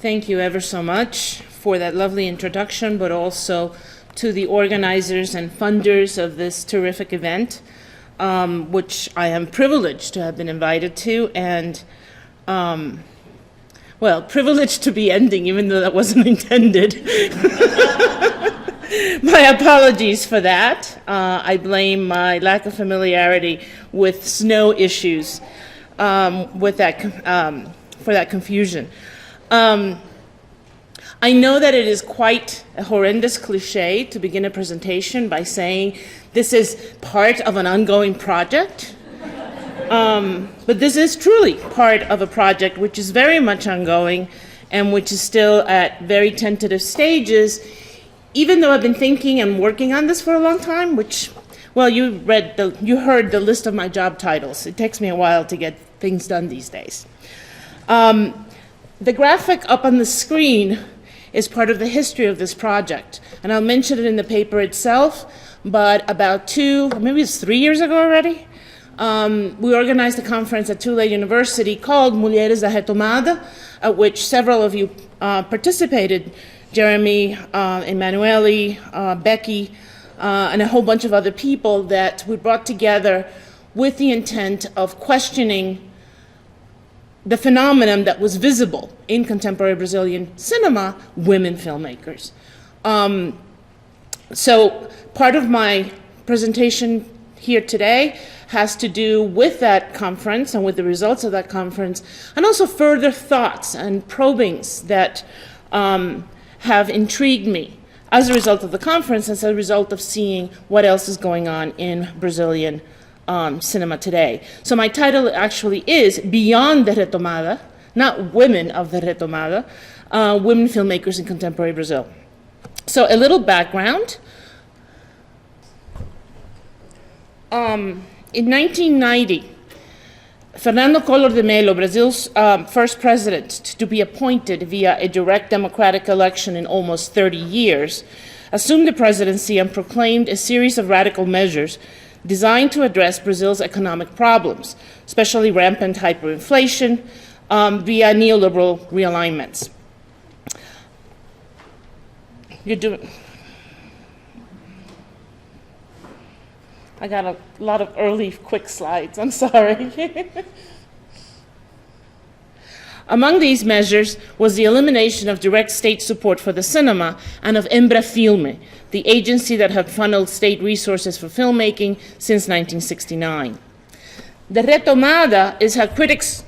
Thank you ever so much for that lovely introduction, but also to the organizers and funders of this terrific event, which I am privileged to have been invited to, and well, privileged to be ending, even though that wasn't intended. My apologies for that. I blame my lack of familiarity with snow issues for that confusion. I know that it is quite a horrendous cliche to begin a presentation by saying this is part of an ongoing project. But this is truly part of a project which is very much ongoing and which is still at very tentative stages, even though I've been thinking and working on this for a long time, which, well, you heard the list of my job titles. It takes me a while to get things done these days. The graphic up on the screen is part of the history of this project, and I'll mention it in the paper itself, but about maybe it's 3 years ago already, we organized a conference at Tulane University called Mulheres da Retomada, at which several of you participated, Jeremy, Emanuele, Becky, and a whole bunch of other people that we brought together with the intent of questioning the phenomenon that was visible in contemporary Brazilian cinema, women filmmakers. So part of my presentation here today has to do with that conference and with the results of that conference, and also further thoughts and probings that have intrigued me as a result of the conference, as a result of seeing what else is going on in Brazilian cinema today. So my title actually is Beyond the Retomada, not Women of the Retomada, Women Filmmakers in Contemporary Brazil. So a little background. In 1990, Fernando Collor de Mello, Brazil's first president to be appointed via a direct democratic election in almost 30 years, assumed the presidency and proclaimed a series of radical measures designed to address Brazil's economic problems, especially rampant hyperinflation, via neoliberal realignments. I got a lot of early, quick slides, I'm sorry. Among these measures was the elimination of direct state support for the cinema and of Embrafilme, the agency that had funneled state resources for filmmaking since 1969. The Retomada is how critics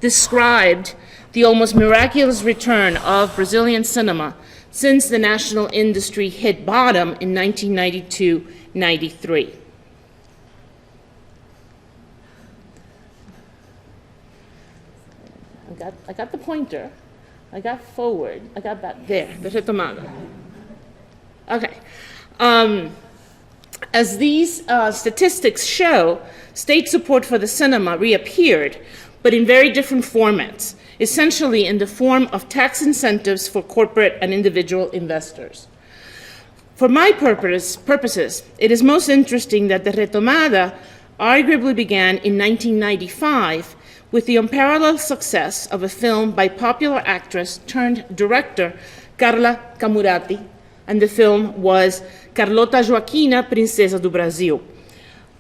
described the almost miraculous return of Brazilian cinema since the national industry hit bottom in 1992-93. I got the pointer, I got forward, I got that there, the Retomada. Okay. As these statistics show, state support for the cinema reappeared, but in very different formats, essentially in the form of tax incentives for corporate and individual investors. For my purposes, it is most interesting that the Retomada arguably began in 1995 with the unparalleled success of a film by popular actress turned director Carla Camurati, and the film was Carlota Joaquina, Princesa do Brasil,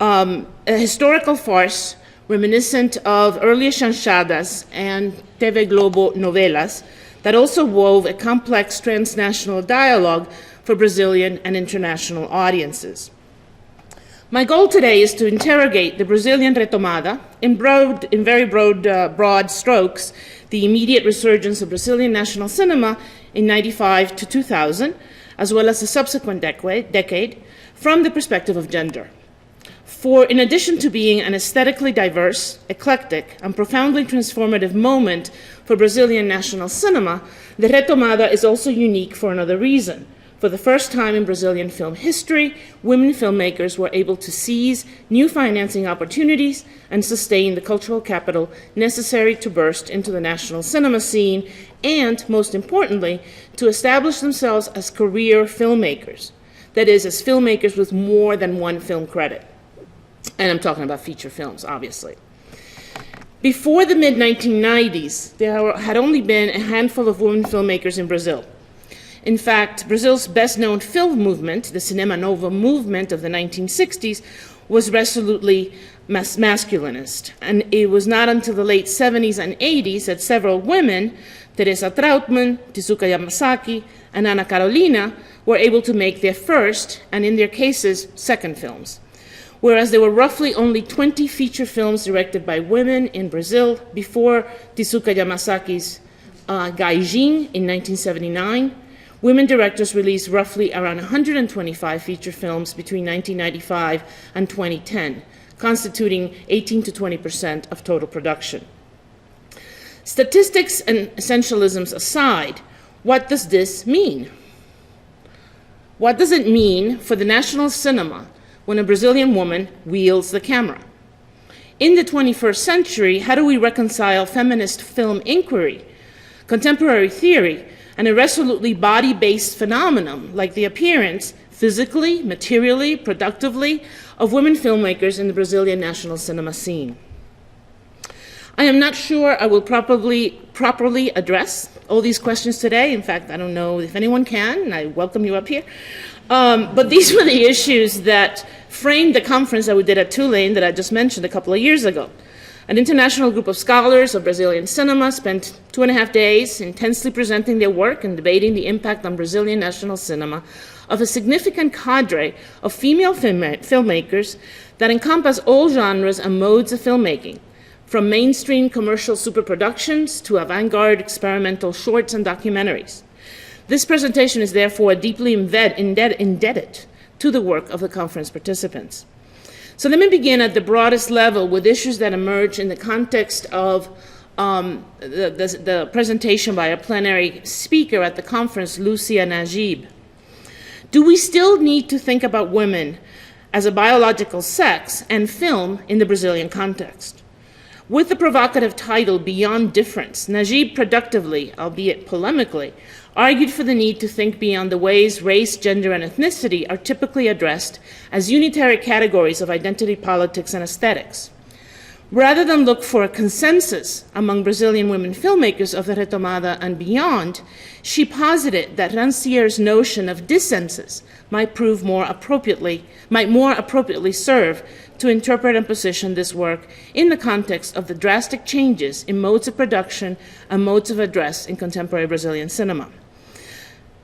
a historical farce reminiscent of earlier chanchadas and TV Globo novelas that also wove a complex transnational dialogue for Brazilian and international audiences. My goal today is to interrogate the Brazilian Retomada in very broad strokes, the immediate resurgence of Brazilian national cinema in 1995 to 2000, as well as the subsequent decade, from the perspective of gender. For in addition to being an aesthetically diverse, eclectic, and profoundly transformative moment for Brazilian national cinema, the Retomada is also unique for another reason. For the first time in Brazilian film history, women filmmakers were able to seize new financing opportunities and sustain the cultural capital necessary to burst into the national cinema scene and, most importantly, to establish themselves as career filmmakers, that is, as filmmakers with more than one film credit. And I'm talking about feature films, obviously. Before the mid-1990s, there had only been a handful of women filmmakers in Brazil. In fact, Brazil's best-known film movement, the Cinema Novo movement of the 1960s, was resolutely masculinist. And it was not until the late 70s and 80s that several women, Teresa Trautmann, Tezuka Yamasaki, and Ana Carolina, were able to make their first, and in their cases, second films. Whereas there were roughly only 20 feature films directed by women in Brazil before Tezuka Yamasaki's Gaijin in 1979, women directors released roughly around 125 feature films between 1995 and 2010, constituting 18 to 20% of total production. Statistics and essentialisms aside, what does this mean? What does it mean for the national cinema when a Brazilian woman wields the camera? In the 21st century, how do we reconcile feminist film inquiry, contemporary theory, and a resolutely body-based phenomenon like the appearance, physically, materially, productively, of women filmmakers in the Brazilian national cinema scene? I am not sure I will properly address all these questions today. In fact, I don't know if anyone can, and I welcome you up here. But these were the issues that framed the conference that we did at Tulane that I just mentioned a couple of years ago. An international group of scholars of Brazilian cinema spent 2.5 days intensely presenting their work and debating the impact on Brazilian national cinema of a significant cadre of female filmmakers that encompass all genres and modes of filmmaking, from mainstream commercial superproductions to avant-garde experimental shorts and documentaries. This presentation is therefore deeply indebted to the work of the conference participants. So let me begin at the broadest level with issues that emerge in the context of the presentation by a plenary speaker at the conference, Lucia Najib. Do we still need to think about women as a biological sex and film in the Brazilian context? With the provocative title, Beyond Difference, Najib productively, albeit polemically, argued for the need to think beyond the ways race, gender, and ethnicity are typically addressed as unitary categories of identity politics and aesthetics. Rather than look for a consensus among Brazilian women filmmakers of the Retomada and beyond, she posited that Rancier's notion of dissensus might more appropriately serve to interpret and position this work in the context of the drastic changes in modes of production and modes of address in contemporary Brazilian cinema.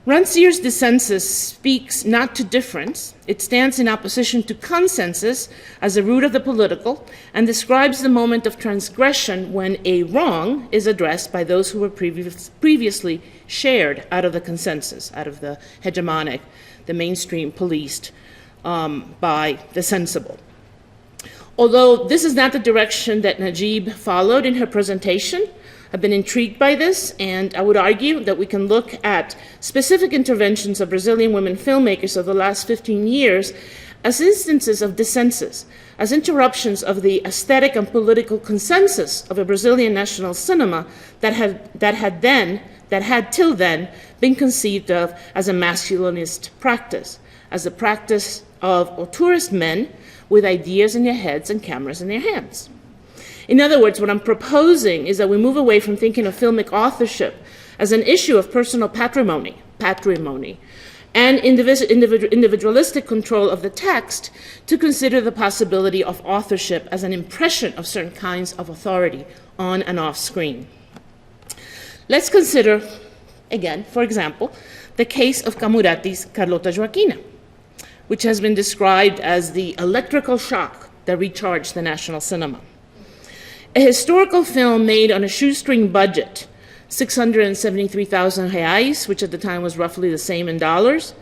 Rancier's dissensus speaks not to difference, it stands in opposition to consensus as a root of the political, and describes the moment of transgression when a wrong is addressed by those who were previously shared out of the consensus, out of the hegemonic, the mainstream policed by the sensible. Although this is not the direction that Najib followed in her presentation, I've been intrigued by this, and I would argue that we can look at specific interventions of Brazilian women filmmakers of the last 15 years as instances of dissensus, as interruptions of the aesthetic and political consensus of a Brazilian national cinema that had till then been conceived of as a masculinist practice, as a practice of auteurist men with ideas in their heads and cameras in their hands. In other words, what I'm proposing is that we move away from thinking of filmic authorship as an issue of personal patrimony, and individualistic control of the text to consider the possibility of authorship as an impression of certain kinds of authority on and off screen. Let's consider, again, for example, the case of Camurati's Carlota Joaquina, which has been described as the electrical shock that recharged the national cinema. A historical film made on a shoestring budget, 673,000 reais, which at the time was roughly the same in dollars,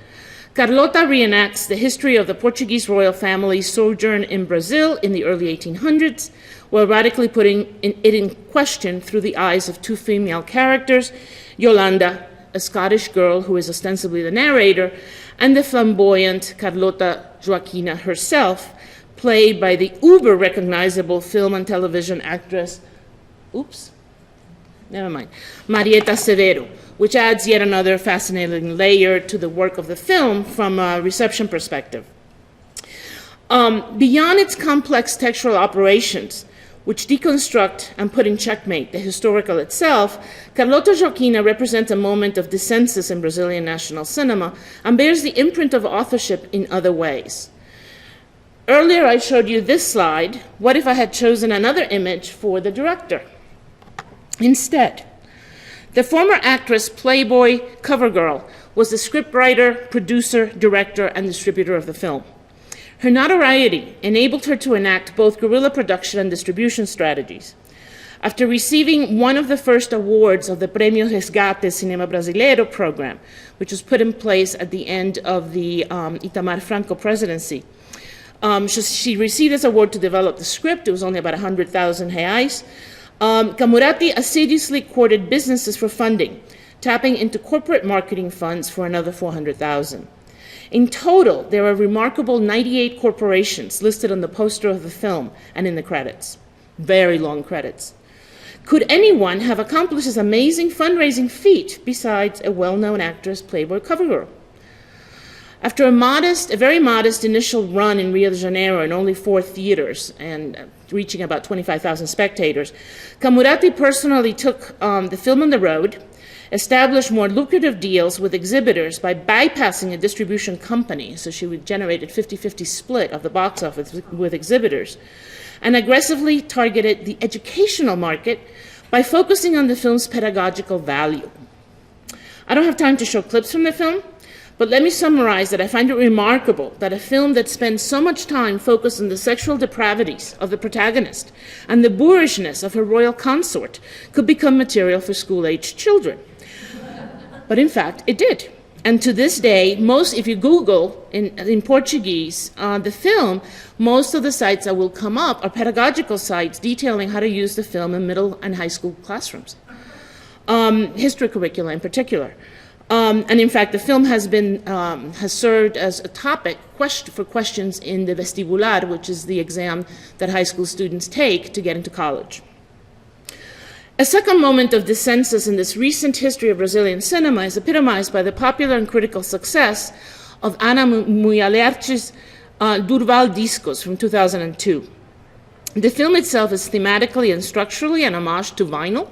Carlota reenacts the history of the Portuguese royal family's sojourn in Brazil in the early 1800s, while radically putting it in question through the eyes of two female characters, Yolanda, a Scottish girl who is ostensibly the narrator, and the flamboyant Carlota Joaquina herself, played by the uber-recognizable film and television actress, Marieta Severo, which adds yet another fascinating layer to the work of the film from a reception perspective. Beyond its complex textual operations, which deconstruct and put in checkmate the historical itself, Carlota Joaquina represents a moment of dissensus in Brazilian national cinema and bears the imprint of authorship in other ways. Earlier I showed you this slide. What if I had chosen another image for the director? Instead, the former actress, Playboy cover girl, was the scriptwriter, producer, director, and distributor of the film. Her notoriety enabled her to enact both guerrilla production and distribution strategies. After receiving one of the first awards of the Premio Resgate Cinema Brasileiro program, which was put in place at the end of the Itamar Franco presidency, she received this award to develop the script. It was only about 100,000 reais. Camurati assiduously courted businesses for funding, tapping into corporate marketing funds for another 400,000. In total, there are a remarkable 98 corporations listed on the poster of the film and in the credits. Very long credits. Could anyone have accomplished this amazing fundraising feat besides a well-known actress, Playboy cover girl? After a very modest initial run in Rio de Janeiro in only 4 theaters and reaching about 25,000 spectators, Camurati personally took the film on the road, established more lucrative deals with exhibitors by bypassing a distribution company, so she generated 50-50 split of the box office with exhibitors, and aggressively targeted the educational market by focusing on the film's pedagogical value. I don't have time to show clips from the film, but let me summarize that I find it remarkable that a film that spends so much time focused on the sexual depravities of the protagonist and the boorishness of her royal consort could become material for school-aged children. But in fact, it did. And to this day, if you Google in Portuguese the film, most of the sites that will come up are pedagogical sites detailing how to use the film in middle and high school classrooms, history curricula in particular. And in fact, the film has served as a topic for questions in the vestibular, which is the exam that high school students take to get into college. A second moment of dissensus in this recent history of Brazilian cinema is epitomized by the popular and critical success of Ana Muialerte's Durval Discos from 2002. The film itself is thematically and structurally an homage to vinyl.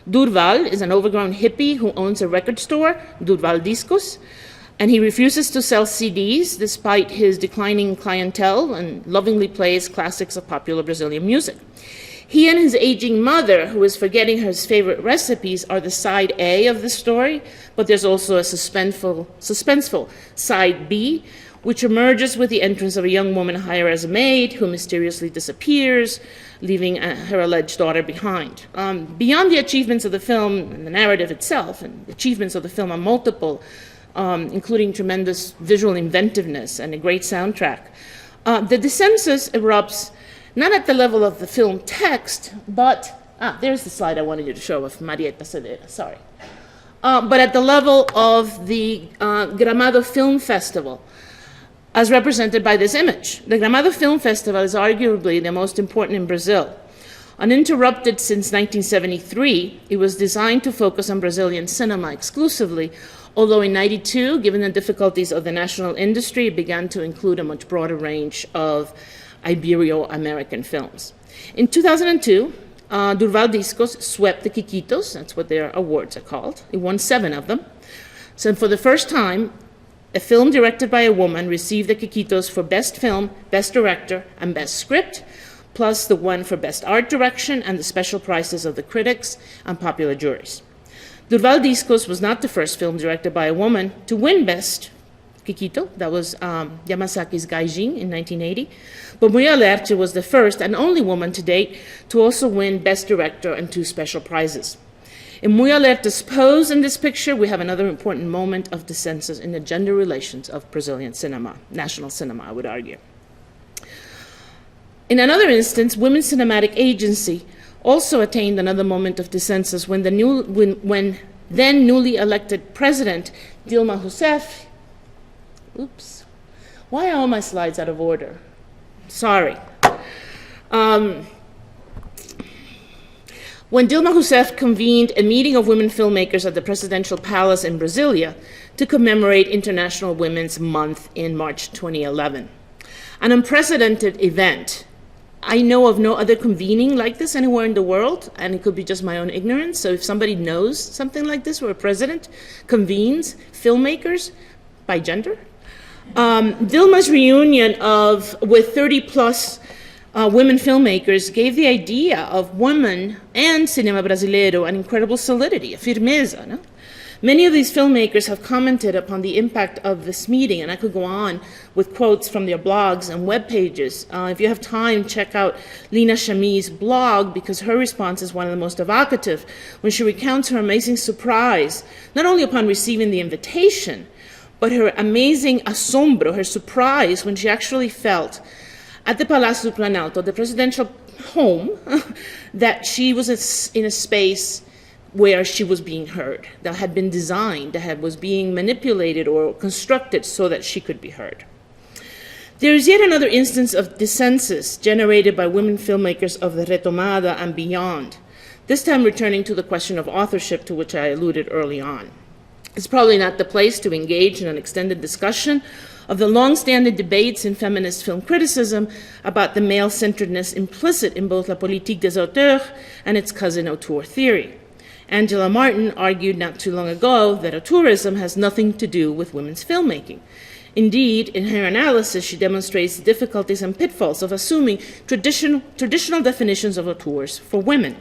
Durval is an overgrown hippie who owns a record store, Durval Discos, and he refuses to sell CDs despite his declining clientele and lovingly plays classics of popular Brazilian music. He and his aging mother, who is forgetting her favorite recipes, are the side A of the story, but there's also a suspenseful side B, which emerges with the entrance of a young woman hired as a maid who mysteriously disappears, leaving her alleged daughter behind. Beyond the achievements of the film and the narrative itself, and the achievements of the film are multiple, including tremendous visual inventiveness and a great soundtrack. The dissensus erupts not at the level of the film text, but, there's the slide I wanted you to show of Marieta Cedera, sorry. But at the level of the Gramado Film Festival, as represented by this image. The Gramado Film Festival is arguably the most important in Brazil. Uninterrupted since 1973, it was designed to focus on Brazilian cinema exclusively, although in '92, given the difficulties of the national industry, it began to include a much broader range of Ibero-American films. In 2002, Durval Discos swept the Quiquitos, that's what their awards are called. It won 7 of them. So for the first time, a film directed by a woman received the Quiquitos for Best Film, Best Director, and Best Script, plus the one for Best Art Direction and the special prizes of the critics and popular juries. Durval Discos was not the first film directed by a woman to win Best Quiquito. That was Yamasaki's Gaijin in 1980. But Muialerte was the first and only woman to date to also win Best Director and 2 special prizes. In Muialerte's pose in this picture, we have another important moment of dissensus in the gender relations of Brazilian cinema, national cinema, I would argue. In another instance, Women's Cinematic Agency also attained another moment of dissensus when then newly elected president Dilma Rousseff, why are all my slides out of order? Sorry. When Dilma Rousseff convened a meeting of women filmmakers at the presidential palace in Brasilia to commemorate International Women's Month in March 2011. An unprecedented event, I know of no other convening like this anywhere in the world, and it could be just my own ignorance. So if somebody knows something like this, where a president convenes filmmakers by gender. Dilma's reunion with 30 plus women filmmakers gave the idea of women and cinema brasileiro an incredible solidity, a firmeza. No? Many of these filmmakers have commented upon the impact of this meeting, and I could go on with quotes from their blogs and web pages. If you have time, check out Lina Chami's blog, because her response is one of the most evocative when she recounts her amazing surprise, not only upon receiving the invitation, but her amazing asombro, her surprise, when she actually felt at the Palácio do Planalto, the presidential home, that she was in a space where she was being heard, that had been designed, that was being manipulated or constructed so that she could be heard. There is yet another instance of dissensus generated by women filmmakers of the Retomada and beyond, this time returning to the question of authorship, to which I alluded early on. It's probably not the place to engage in an extended discussion of the long-standing debates in feminist film criticism about the male-centeredness implicit in both la politique des auteurs and its cousin auteur theory. Angela Martin argued not too long ago that auteurism has nothing to do with women's filmmaking. Indeed, in her analysis, she demonstrates the difficulties and pitfalls of assuming traditional definitions of auteurs for women.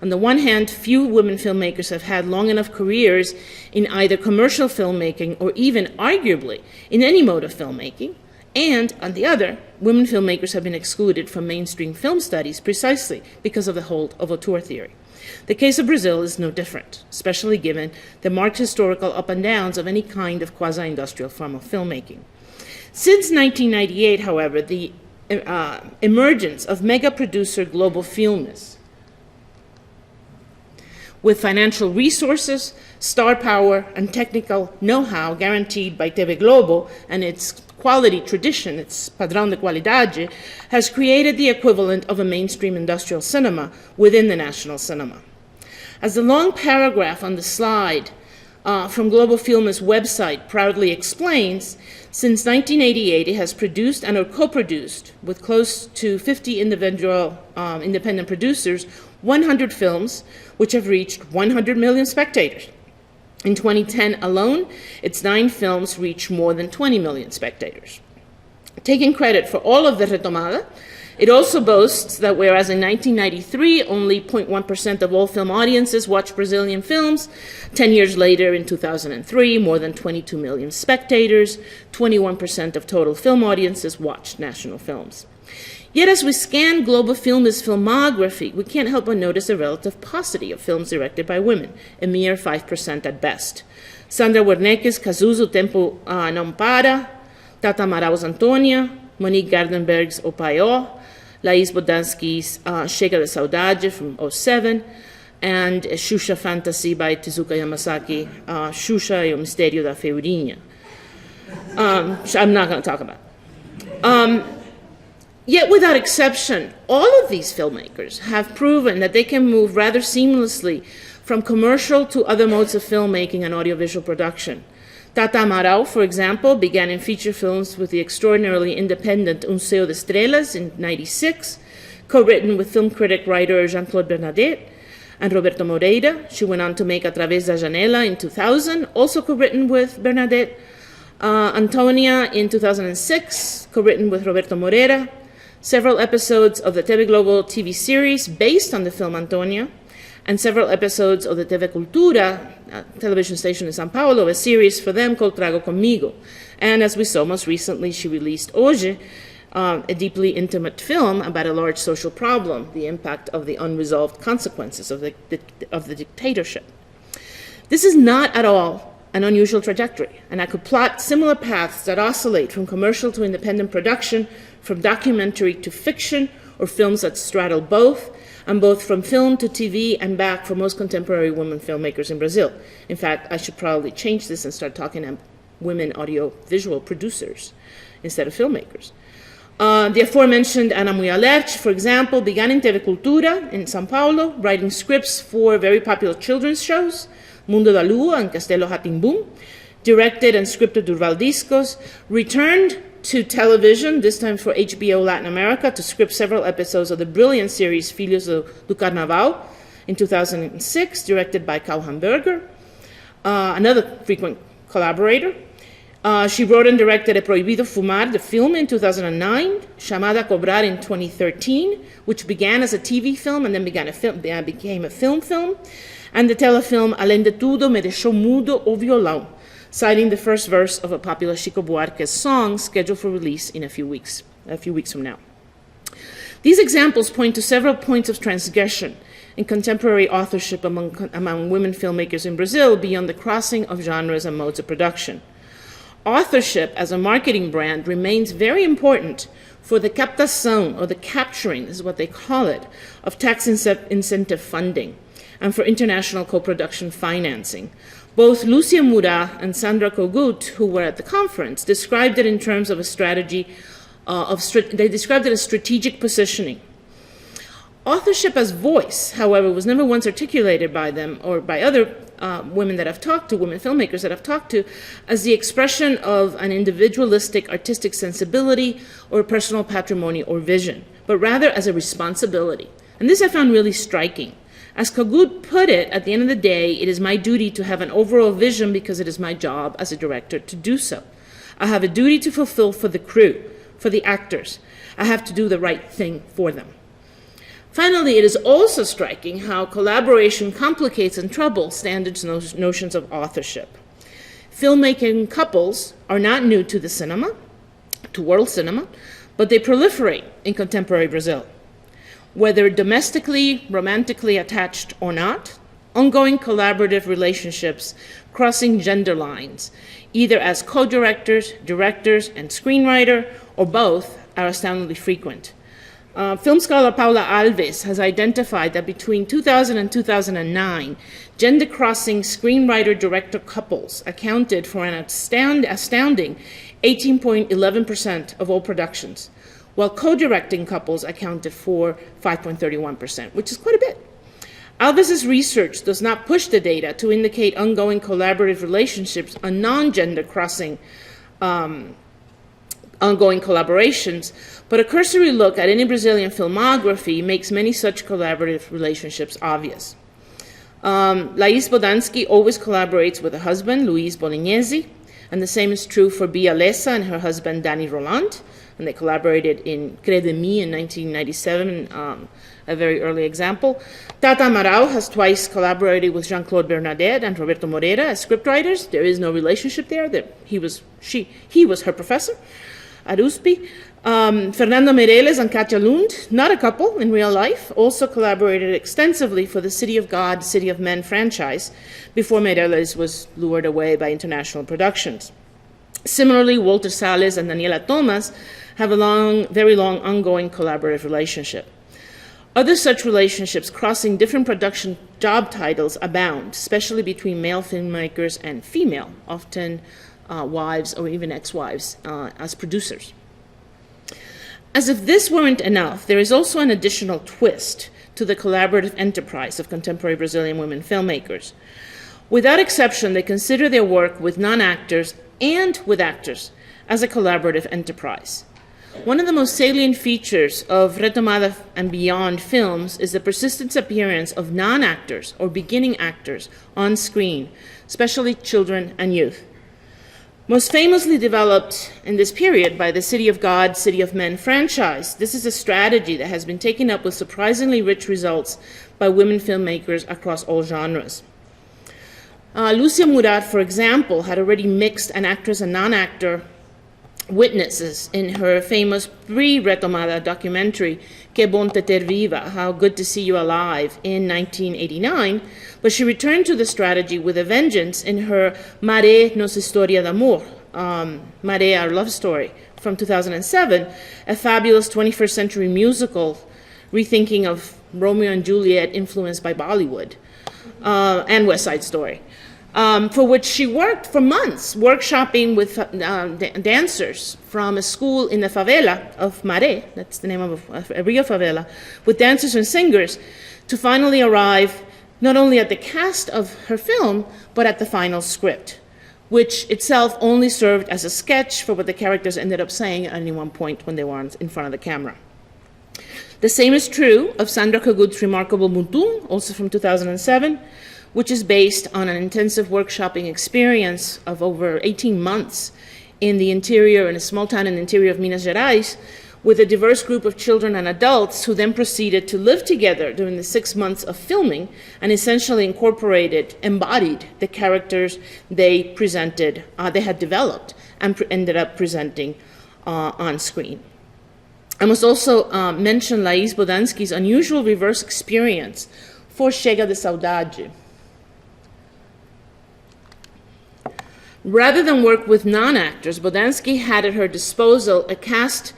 On the one hand, few women filmmakers have had long enough careers in either commercial filmmaking or even, arguably, in any mode of filmmaking. And, on the other, women filmmakers have been excluded from mainstream film studies precisely because of the hold of auteur theory. The case of Brazil is no different, especially given the marked historical up and downs of any kind of quasi-industrial form of filmmaking. Since 1998, however, the emergence of mega-producer global filmists with financial resources, star power, and technical know-how guaranteed by TV Globo and its quality tradition, its padrão de qualidade, has created the equivalent of a mainstream industrial cinema within the national cinema. As the long paragraph on the slide from Global Film's website proudly explains, since 1988 it has produced and or co-produced with close to 50 individual independent producers 100 films which have reached 100 million spectators. In 2010 alone, its 9 films reached more than 20 million spectators. Taking credit for all of the Retomada, it also boasts that whereas in 1993 only 0.1% of all film audiences watched Brazilian films, 10 years later in 2003 more than 22 million spectators, 21% of total film audiences watched national films. Yet as we scan Global Film's filmography, we can't help but notice a relative paucity of films directed by women, a mere 5% at best. Sandra Werneck's Cazuza, Tempo Não Para, Tata Amaral Antônia, Monique Gardenberg's O Paió, Laís Bodansky's Chega da Saudade from 2007, and Xuxa Fantasy by Tezuka Yamasaki, Xuxa e o Mistério da Feirinha. I'm not going to talk about. Yet, without exception, all of these filmmakers have proven that they can move rather seamlessly from commercial to other modes of filmmaking and audiovisual production. Tata Amaral, for example, began in feature films with the extraordinarily independent Un Céu de Estrelas in 1996, co-written with film critic writer Jean-Claude Bernadette and Roberto Moreira. She went on to make A Través da Janela in 2000, also co-written with Bernadette. Antonia in 2006, co-written with Roberto Moreira. Several episodes of the TV Globo TV series based on the film Antonia, and several episodes of the TV Cultura television station in São Paulo, a series for them called Trago Comigo. And as we saw most recently, she released Hoje, a deeply intimate film about a large social problem, the impact of the unresolved consequences of the dictatorship. This is not at all an unusual trajectory, and I could plot similar paths that oscillate from commercial to independent production, from documentary to fiction, or films that straddle both, and both from film to TV and back for most contemporary women filmmakers in Brazil. In fact, I should probably change this and start talking about women audiovisual producers instead of filmmakers. The aforementioned Ana Muyalerch, for example, began in TV Cultura in São Paulo, writing scripts for very popular children's shows, Mundo da Lua and Castelo Rá-Tim-Bum, directed and scripted Durval Discos, returned to television, this time for HBO Latin America, to script several episodes of the brilliant series Filhos do Carnaval in 2006, directed by Karl Hamburger, another frequent collaborator. She wrote and directed E Proibido Fumar, the film, in 2009, Chamada a Cobrar in 2013, which began as a TV film and then became a film, and the telefilm Além de Tudo Me Deixou Mudo o Violão, citing the first verse of a popular Chico Buarque's song scheduled for release in a few weeks from now. These examples point to several points of transgression in contemporary authorship among women filmmakers in Brazil beyond the crossing of genres and modes of production. Authorship as a marketing brand remains very important for the captação, or the capturing, this is what they call it, of tax incentive funding, and for international co-production financing. Both Lucia Murat and Sandra Kogut, who were at the conference, described it in terms of a strategy they described it as strategic positioning. Authorship as voice, however, was never once articulated by them or by other women that I've talked to, women filmmakers that I've talked to, as the expression of an individualistic artistic sensibility or personal patrimony or vision, but rather as a responsibility. And this I found really striking. As Kogut put it, at the end of the day, it is my duty to have an overall vision because it is my job as a director to do so. I have a duty to fulfill for the crew, for the actors. I have to do the right thing for them. Finally, it is also striking how collaboration complicates and troubles standard notions of authorship. Filmmaking couples are not new to the cinema, to world cinema, but they proliferate in contemporary Brazil. Whether domestically, romantically attached or not, ongoing collaborative relationships crossing gender lines, either as co-directors, directors, and screenwriter, or both, are astoundingly frequent. Film scholar Paula Alves has identified that between 2000 and 2009, gender-crossing screenwriter-director couples accounted for an astounding 18.11% of all productions, while co-directing couples accounted for 5.31%, which is quite a bit. Alves's research does not push the data to indicate ongoing collaborative relationships on non-gender crossing ongoing collaborations, but a cursory look at any Brazilian filmography makes many such collaborative relationships obvious. Laís Bodansky always collaborates with her husband, Luiz Bolognesi, and the same is true for Bia Lessa and her husband, Danny Roland, and they collaborated in Crede em Mim in 1997, a very early example. Tata Amaral has twice collaborated with Jean-Claude Bernadette and Roberto Moreira as scriptwriters. There is no relationship there. He was her professor at USP. Fernando Meirelles and Katia Lund, not a couple in real life, also collaborated extensively for the City of God, City of Men franchise before Meirelles was lured away by international productions. Similarly, Walter Salles and Daniela Thomas have a very long ongoing collaborative relationship. Other such relationships crossing different production job titles abound, especially between male filmmakers and female, often wives or even ex-wives as producers. As if this weren't enough, there is also an additional twist to the collaborative enterprise of contemporary Brazilian women filmmakers. Without exception, they consider their work with non-actors and with actors as a collaborative enterprise. One of the most salient features of Retomada and beyond films is the persistent appearance of non-actors or beginning actors on screen, especially children and youth. Most famously developed in this period by the City of God, City of Men franchise, this is a strategy that has been taken up with surprisingly rich results by women filmmakers across all genres. Lucia Murat, for example, had already mixed an actress and non-actor witnesses in her famous pre-Retomada documentary, Que Bom Te Ter Viva, How Good to See You Alive, in 1989, but she returned to the strategy with a vengeance in her Maré, Nossa História de Amor, Maré, Our Love Story, from 2007, a fabulous 21st century musical rethinking of Romeo and Juliet influenced by Bollywood, and West Side Story. For which she worked for months, workshopping with dancers from a school in the favela of Maré, that's the name of a Rio favela, with dancers and singers, to finally arrive not only at the cast of her film, but at the final script. which itself only served as a sketch for what the characters ended up saying at any one point when they were in front of the camera. The same is true of Sandra Kogut's remarkable Mutum, also from 2007, which is based on an intensive workshopping experience of over 18 months in the interior, in a small town in the interior of Minas Gerais, with a diverse group of children and adults who then proceeded to live together during the 6 months of filming and essentially embodied the characters they presented, they had developed and ended up presenting on screen. I must also mention Laís Bodansky's unusual reverse experience for Chega de Saudade. Rather than work with non-actors, Bodansky had at her disposal a cast.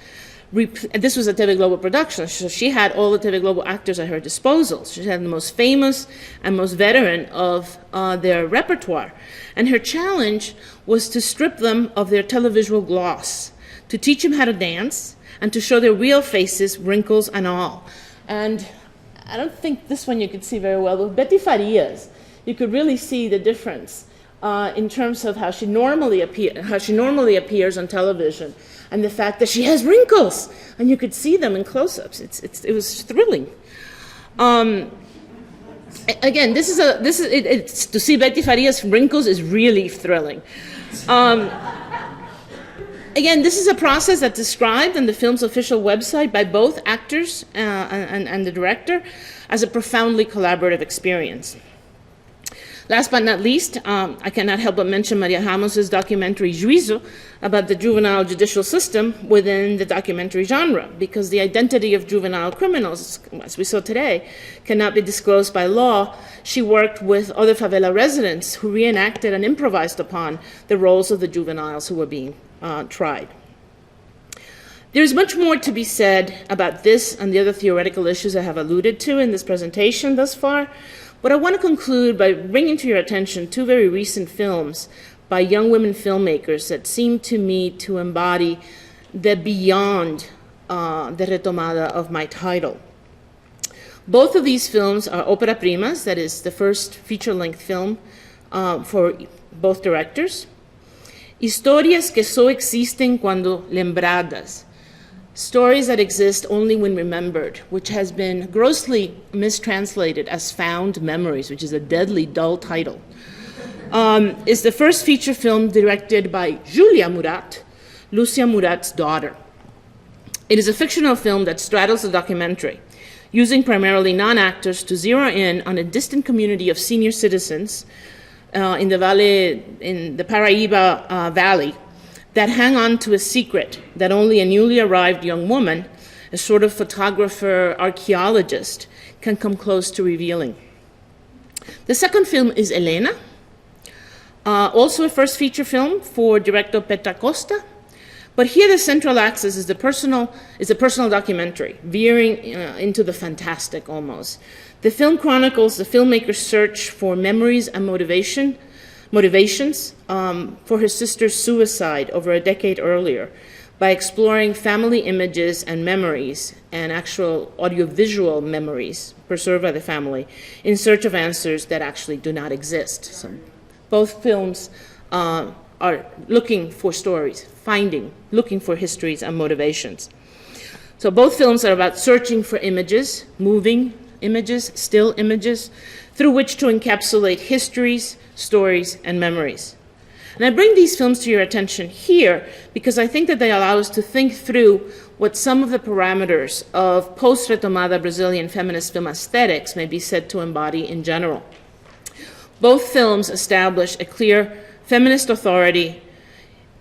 This was a TV Globo production, so she had all the TV Globo actors at her disposal. She had the most famous and most veteran of their repertoire. And her challenge was to strip them of their televisual gloss, to teach them how to dance, and to show their real faces, wrinkles and all. And I don't think this one you could see very well, but Betty Farias, you could really see the difference in terms of how she normally appears on television, and the fact that she has wrinkles, and you could see them in close-ups. It was thrilling. Again, to see Betty Farias' wrinkles is really thrilling. Again, this is a process that's described on the film's official website by both actors and the director as a profoundly collaborative experience. Last but not least, I cannot help but mention Maria Ramos's documentary Juízo about the juvenile judicial system within the documentary genre, because the identity of juvenile criminals, as we saw today, cannot be disclosed by law. She worked with other favela residents who reenacted and improvised upon the roles of the juveniles who were being tried. There's much more to be said about this and the other theoretical issues I have alluded to in this presentation thus far, but I want to conclude by bringing to your attention two very recent films by young women filmmakers that seem to me to embody the beyond the retomada of my title. Both of these films are opera primas, that is the first feature-length film for both directors. Historias que só existen cuando lembradas. Stories that exist only when remembered, which has been grossly mistranslated as found memories, which is a deadly dull title, is the first feature film directed by Julia Murat, Lucia Murat's daughter. It is a fictional film that straddles the documentary, using primarily non-actors to zero in on a distant community of senior citizens in the Paraíba Valley, that hang on to a secret that only a newly arrived young woman, a sort of photographer, archaeologist, can come close to revealing. The second film is Elena, also a first feature film for director Petra Costa, but here the central axis is a personal documentary, veering into the fantastic almost. The film chronicles the filmmaker's search for memories and motivations for his sister's suicide over a decade earlier by exploring family images and memories and actual audiovisual memories preserved by the family in search of answers that actually do not exist. So both films are looking for stories, looking for histories and motivations. So both films are about searching for images, moving images, still images, through which to encapsulate histories, stories, and memories. And I bring these films to your attention here because I think that they allow us to think through what some of the parameters of post-Retomada Brazilian feminist film aesthetics may be said to embody in general. Both films establish a clear feminist authority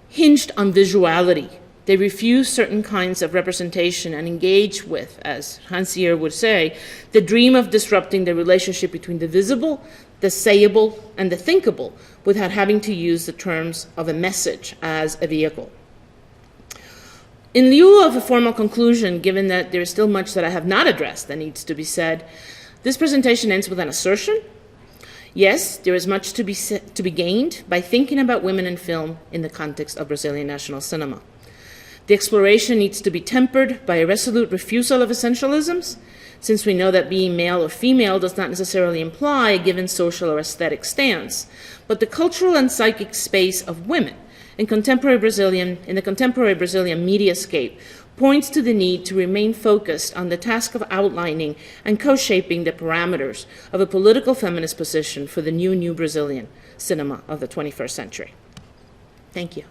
hinged on visuality. They refuse certain kinds of representation and engage with, as Hansier would say, the dream of disrupting the relationship between the visible, the sayable, and the thinkable without having to use the terms of a message as a vehicle. In lieu of a formal conclusion, given that there is still much that I have not addressed that needs to be said, this presentation ends with an assertion. Yes, there is much to be gained by thinking about women in film in the context of Brazilian national cinema. The exploration needs to be tempered by a resolute refusal of essentialisms, since we know that being male or female does not necessarily imply a given social or aesthetic stance, but the cultural and psychic space of women in the contemporary Brazilian mediascape points to the need to remain focused on the task of outlining and co-shaping the parameters of a political feminist position for the new Brazilian cinema of the 21st century. Thank you.